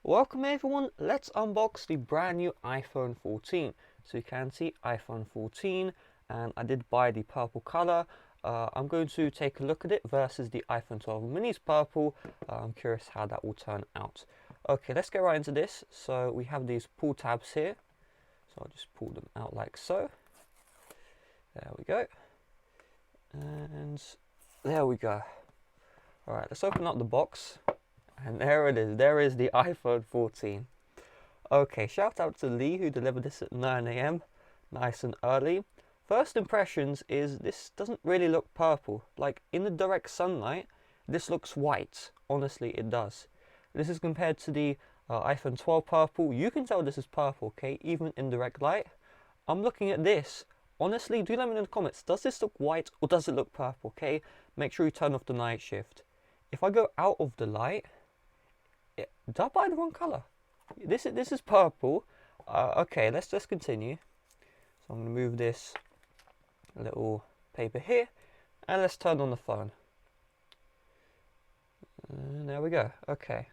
Welcome everyone, let's unbox the brand new iPhone 14. So you can see iPhone 14 and I did buy the purple color. I'm going to take a look at it versus the iPhone 12 mini's purple. I'm curious how that will turn out. Okay, let's get right into this. So we have these pull tabs here. So I'll just pull them out like so. There we go. And there we go. Alright, let's open up the box. And there it is, there is the iPhone 14. Okay, shout out to Lee who delivered this at 9 AM, nice and early. First impressions is this doesn't really look purple. Like in the direct sunlight, this looks white. Honestly, it does. This is compared to the iPhone 12 purple. You can tell this is purple, okay, even in direct light. I'm looking at this. Honestly, do let me know in the comments, does this look white or does it look purple, okay? Make sure you turn off the night shift. If I go out of the light, did I buy the wrong color? This is purple. Okay, let's just continue. So I'm going to move this little paper here, and let's turn on the phone. And there we go. Okay,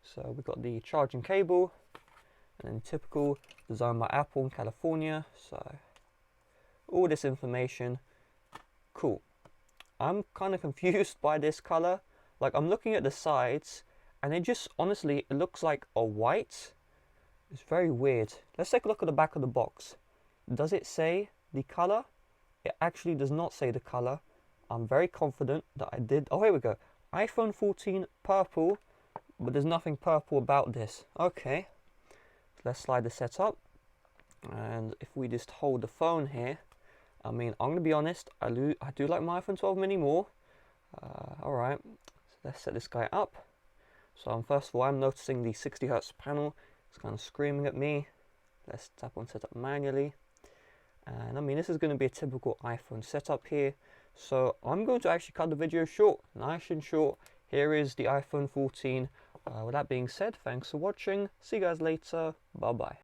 so we've got the charging cable, and then typical designed by Apple in California. So all this information, cool. I'm kind of confused by this color. Like I'm looking at the sides. And it just, honestly, it looks like a white. It's very weird. Let's take a look at the back of the box. Does it say the color? It actually does not say the color. I'm very confident that I did. Oh, here we go. iPhone 14 purple, but there's nothing purple about this. Okay. Let's slide the set up. And if we just hold the phone here, I mean, I'm going to be honest, I do like my iPhone 12 mini more. Alright, so let's set this guy up. So first of all, I'm noticing the 60 Hz panel. It's kind of screaming at me. Let's tap on setup manually. And I mean, this is going to be a typical iPhone setup here. So I'm going to actually cut the video short, nice and short. Here is the iPhone 14. With that being said, thanks for watching. See you guys later. Bye bye.